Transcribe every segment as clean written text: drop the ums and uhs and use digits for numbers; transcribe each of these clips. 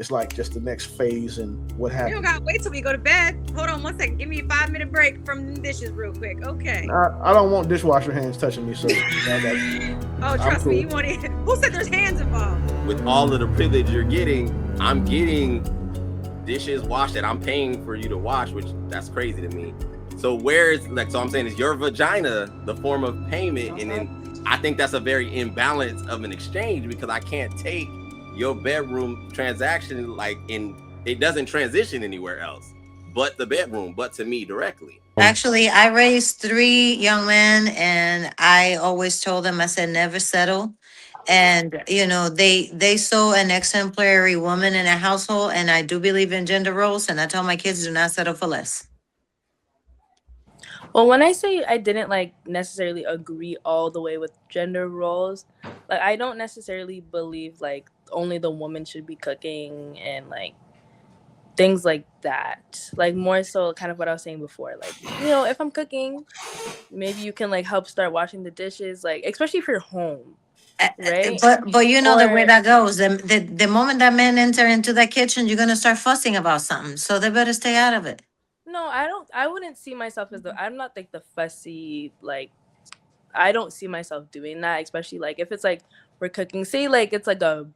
it's like just the next phase and what You don't happens. gotta wait till we go to bed. Hold on 1 second. Give me a 5 minute break from the dishes real quick. Okay. I don't want dishwasher hands touching me, so Oh, I'm trust me, cool. you want it. Who said there's hands involved? With all of the privilege you're getting, I'm getting dishes washed that I'm paying for you to wash, which that's crazy to me. So where's like, so I'm saying is your vagina the form of payment, and then I think that's a very imbalance of an exchange because I can't take your bedroom transaction like in it doesn't transition anywhere else but the bedroom, but to me directly. Actually, I raised three young men, and I always told them, I said, never settle. And they saw an exemplary woman in a household, and I do believe in gender roles. And I tell my kids, do not settle for less. Well, when I say I didn't like necessarily agree all the way with gender roles, like I don't necessarily believe like only the woman should be cooking and like things like that. Like more so kind of what I was saying before. Like, if I'm cooking, maybe you can like help start washing the dishes, like especially if you're home. Right? But you know the way Or that goes. The moment that men enter into that kitchen, you're gonna start fussing about something. So they better stay out of it. no, I wouldn't see myself as I'm not like the fussy, like I don't see myself doing that, especially like if it's like we're cooking, say like it's like a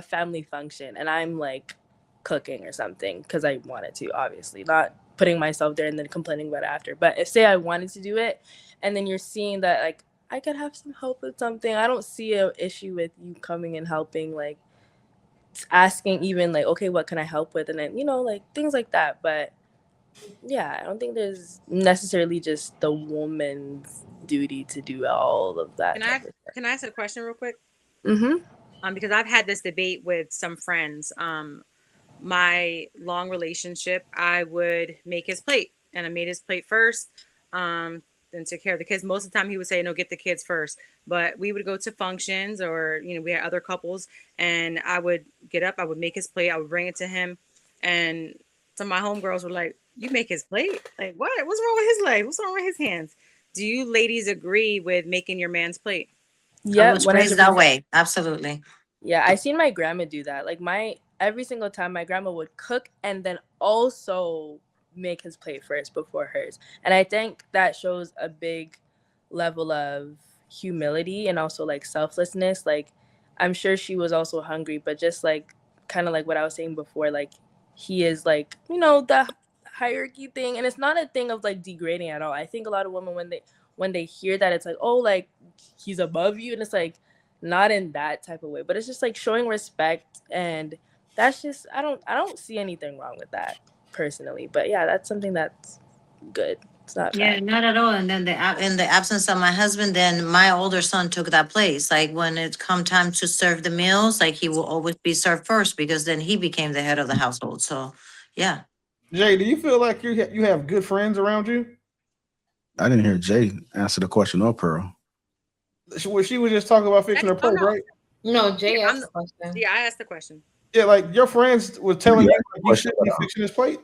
family function and I'm like cooking or something because I wanted to, obviously not putting myself there and then complaining about it after. But if say I wanted to do it and then you're seeing that like I could have some help with something, I don't see an issue with you coming and helping, like asking even like, okay, what can I help with, and then like things like that. But yeah, I don't think there's necessarily just the woman's duty to do all of that. Can I ask a question real quick? Mm-hmm. Because I've had this debate with some friends. My long relationship, I would make his plate, and I made his plate first. Then took care of the kids. Most of the time, he would say, "No, get the kids first." But we would go to functions, or we had other couples, and I would get up, I would make his plate, I would bring it to him, and some of my homegirls were like, "You make his plate? Like what? What's wrong with his legs? What's wrong with his hands?" Do you ladies agree with making your man's plate? I Yeah, was raised that 100%. way. Absolutely. Yeah, I seen my grandma do that. Like every single time my grandma would cook and then also make his plate first before hers. And I think that shows a big level of humility and also like selflessness. Like I'm sure she was also hungry, but just like kind of like what I was saying before, like he is like, the hierarchy thing, and it's not a thing of like degrading at all. I think a lot of women when they hear that, it's like, oh, like he's above you, and it's like not in that type of way, but it's just like showing respect, and that's just I don't see anything wrong with that personally. But yeah, that's something that's good. It's not Yeah, bad. not at all. And then in the absence of my husband, then my older son took that place. Like when it come time to serve the meals, like he will always be served first because then he became the head of the household. So yeah. Jay, do you feel like you have good friends around you? I didn't hear Jay answer the question or Pearl. She was just talking about fixing her Oh plate, no, right? No, Jay yeah, asked the question. yeah, I asked the question. Yeah, like your friends were telling Yeah, you like, you shouldn't be fixing his plate.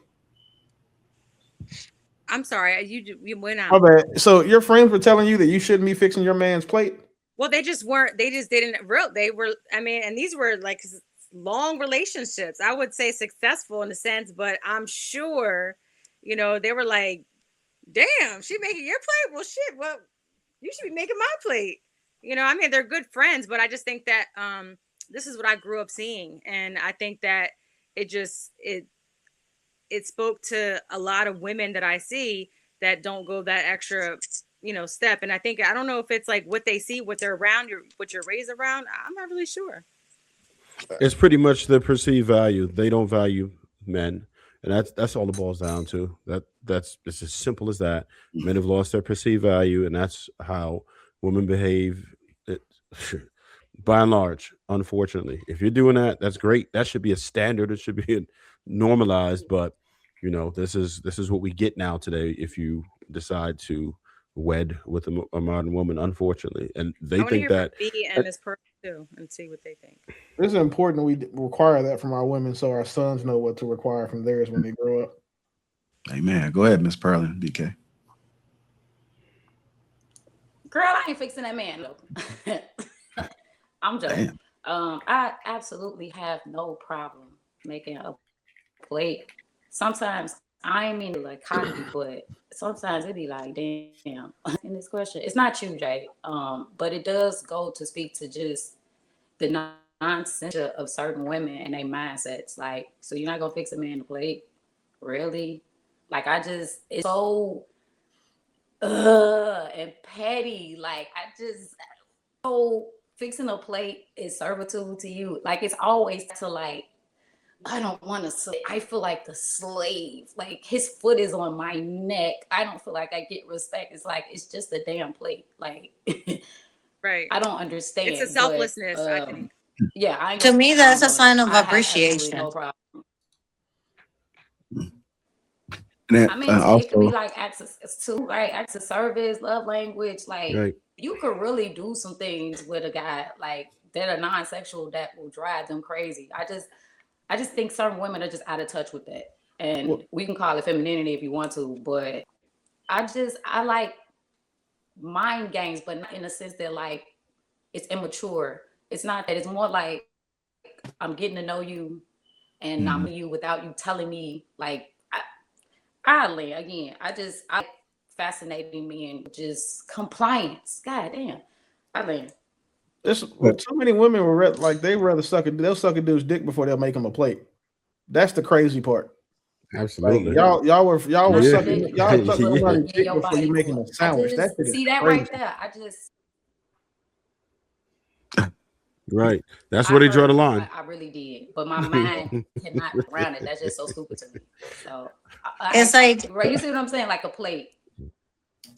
I'm sorry, you went My out. bad. So your friends were telling you that you shouldn't be fixing your man's plate. Well, they just weren't. They just didn't. Real. They were. I mean, and these were like long relationships. I would say successful in a sense, but I'm sure, they were like, "Damn, she making your plate. Well, shit. Well, you should be making my plate." I mean, they're good friends, but I just think that this is what I grew up seeing, and I think that it spoke to a lot of women that I see that don't go that extra step. And I don't know if it's like what they see, what they're around, what you're raised around. I'm not really sure. It's pretty much the perceived value. They don't value men, and that's all it boils down to. That's it's as simple as that. Men have lost their perceived value, and that's how women behave. It, by and large, unfortunately, if you're doing that, that's great. That should be a standard. It should be normalized. But this is what we get now today. If you decide to wed with a modern woman, unfortunately, and I they want to think hear from that. B and Miss Pearl too, and see what they think. It's important we require that from our women, so our sons know what to require from theirs when they grow up. Amen. Go ahead, Miss Pearl and BK. Girl, I ain't fixing that man. No. I'm joking. Damn. I absolutely have no problem making a plate. Sometimes I ain't mean to like cocky, but sometimes it be like, damn. In this question, it's not you, Jay. But it does go to speak to just the nonsense of certain women and their mindsets. Like, so you're not gonna fix a man to plate, really? Like, it's so and petty. Like, so fixing a plate is servitude to you. Like, it's always to like, I don't want to. I feel like the slave. Like, his foot is on my neck. I don't feel like I get respect. It's like, it's just a damn plate. Like, Right. I don't understand. It's a selflessness, I think. Yeah, To me, that's a sign of I have absolutely appreciation. no problem. And then, I mean, also, it could be like acts of service, love language. Like, Right. you could really do some things with a guy like that are non-sexual that will drive them crazy. I just think certain women are just out of touch with that. And we can call it femininity if you want to, but I like mind games, but not in the sense that like it's immature. It's not that. It's more like I'm getting to know you and I'm with you without you telling me like again, I fascinating me and just compliance. God damn. Too many women will they'll suck a dude's dick before they'll make him a plate. That's the crazy part. Absolutely. Like, y'all were Yeah. sucking somebody's dick before you making a sandwich. That shit is see that crazy. right there. Right. That's where they draw the line. I really did, but my mind cannot get around it. That's just so stupid to me. So It's like, right, you see what I'm saying? Like a plate.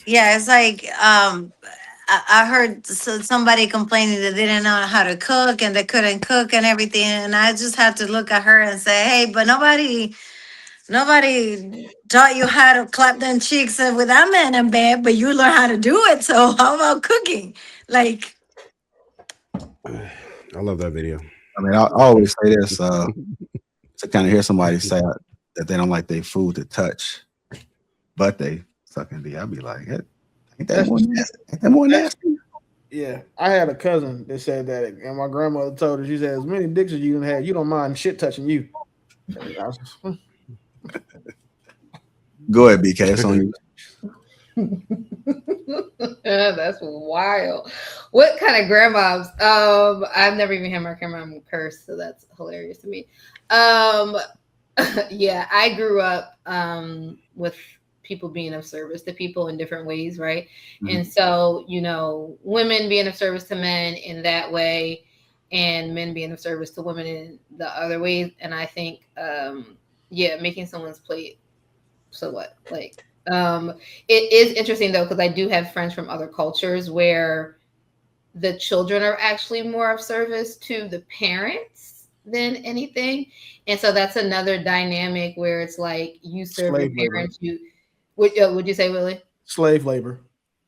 yeah, it's like I heard somebody complaining that they didn't know how to cook and they couldn't cook and everything, and I just had to look at her and say, hey, but nobody taught you how to clap them cheeks with that man in bed, but you learn how to do it. So how about cooking? Like, I love that video. I mean, I always say this to kind of hear somebody say that they don't like their food to touch, but they sucking D. I'll be like, ain't that more nasty? Yeah, I had a cousin that said that, and my grandmother told her, she said, as many dicks as you done had, you don't mind shit touching you. Go ahead, BK. It's on you. That's wild. What kind of grandmas? I've never even had my grandma curse, so that's hilarious to me. Yeah, I grew up with people being of service to people in different ways, right? Mm-hmm. And so, women being of service to men in that way, and men being of service to women in the other ways. And I think, making someone's plate. So what? Like, it is interesting though, because I do have friends from other cultures where the children are actually more of service to the parents than anything. And so that's another dynamic where it's like you serve your parents. Would you say, Willie? Slave labor.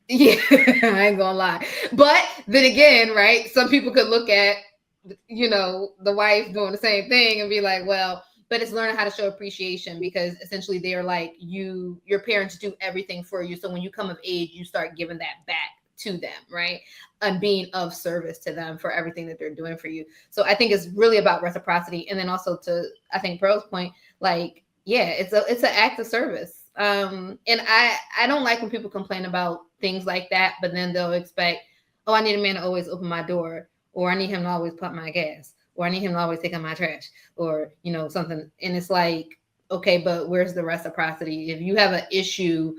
Yeah, I ain't gonna lie. But then again, right? Some people could look at, the wife doing the same thing and be like, well, but it's learning how to show appreciation, because essentially they are like, your parents do everything for you. So when you come of age, you start giving that back to them, right? And being of service to them for everything that they're doing for you. So I think it's really about reciprocity. And then also to, I think Pearl's point, like, yeah, it's an act of service. And I don't like when people complain about things like that, but then they'll expect, oh, I need a man to always open my door, or I need him to always pump my gas, or I need him to always take out my trash, or, something. And it's like, okay, but where's the reciprocity? If you have an issue,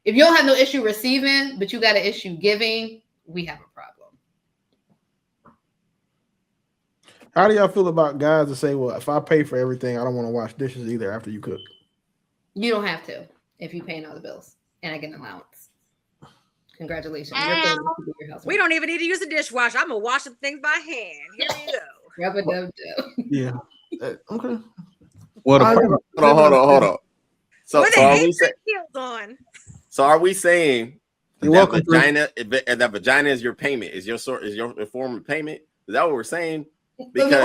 if you don't have no issue receiving, but you got an issue giving, we have a problem. How do y'all feel about guys that say, well, if I pay for everything, I don't want to wash dishes either after you cook? You don't have to if you paying all the bills and I get an allowance. Congratulations. We don't even need to use a dishwasher. I'm going to wash some things by hand. Here you go. Rub-a-dub-dub. Yeah. Okay. Well, hold on. So are we saying that vagina is your payment? Is your form of payment? Is that what we're saying? Because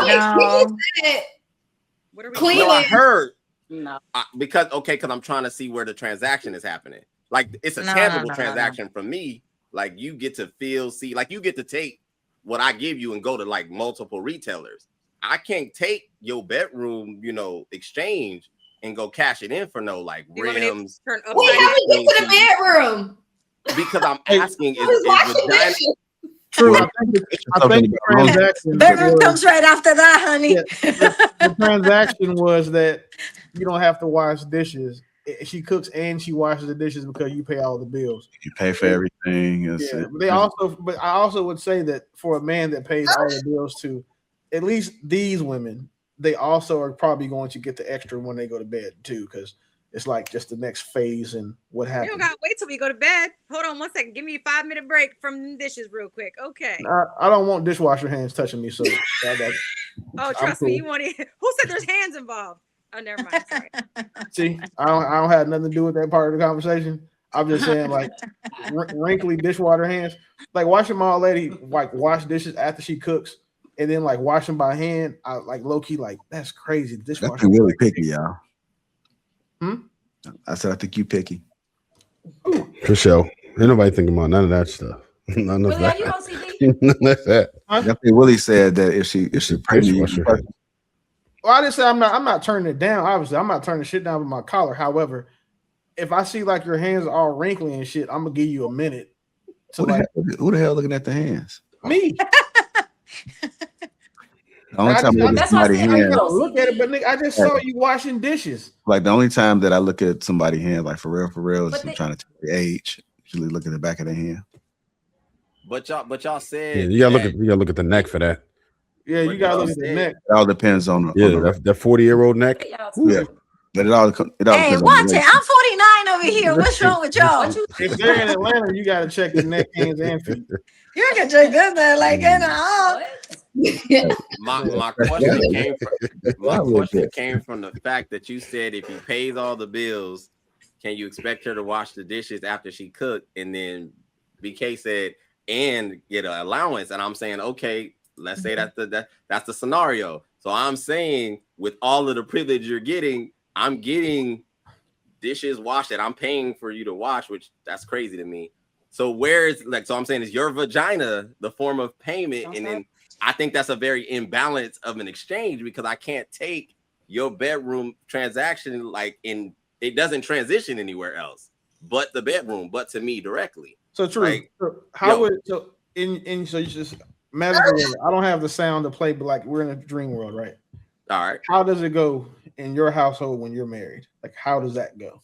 what are we cleaning? No, I heard. No. Because I'm trying to see where the transaction is happening. Like, it's a tangible transaction for me. Like, you get to see, like, you get to take what I give you and go to like multiple retailers. I can't take your bedroom, exchange and go cash it in for no like You want me to rims. turn Wait, upside how down? we get to the bedroom? Because I'm asking, I was is washing vagina? dishes. True. I think the transaction Bedroom was, comes right after that, honey. the transaction was that you don't have to wash dishes. She cooks and she washes the dishes because you pay all the bills. You pay for everything. Yeah, but I also would say that for a man that pays all the bills too, at least these women, they also are probably going to get the extra when they go to bed too, because it's like just the next phase and what You happens. don't gotta wait till we go to bed. Hold on 1 second. Give me a 5-minute break from the dishes real quick. Okay. I don't want dishwasher hands touching me, so Oh, trust me, you want it. Who said there's hands involved? Oh, never mind. Sorry. see, I don't have nothing to do with that part of the conversation. I'm just saying, like, wrinkly dishwater hands. Like, watching my old lady like wash dishes after she cooks, and then like wash them by hand. I like low key, like that's crazy. Dishwasher. That's really picky, y'all. Hmm? I said I think you picky. For sure. Ain't nobody thinking about none of that stuff. None of Willie, that. are you OCD? None of that. Definitely Willie said that if she pregnant, you Dishwasher. Well, I didn't say I'm not turning it down. Obviously, I'm not turning shit down with my collar. However, if I see like your hands are all wrinkly and shit, I'm gonna give you a minute to who the hell looking at the hands? me. The only time I look at That's why I somebody's said, are you hands, Look at it, but nigga, I just saw you washing dishes. like the only time that I look at somebody's hand, like for real, is But I'm they- trying to tell the age. Usually look at the back of their hand. But y'all said Yeah, you gotta look at the neck for that. Yeah, you But gotta y'all look at the said- neck. It all depends on the That 40-year-old neck. Y'all yeah. But it all Hey, depends watch on the it. I'm 49 over here. What's wrong with y'all? If they're in Atlanta, you gotta check the neck, hands, and feet. You can check this man like in the my question came from the fact that you said if he pays all the bills, can you expect her to wash the dishes after she cooked? And then BK said and get an allowance. And I'm saying, okay, let's say that's the scenario. So I'm saying with all of the privilege you're getting, I'm getting dishes washed that I'm paying for you to wash, which that's crazy to me. So so I'm saying is your vagina the form of payment? And then I think that's a very imbalance of an exchange because I can't take your bedroom transaction it doesn't transition anywhere else but the bedroom, but to me directly. So true. Like, so you just magical world. I don't have the sound to play, but like we're in a dream world, right? All right. How does it go in your household when you're married? Like, how does that go?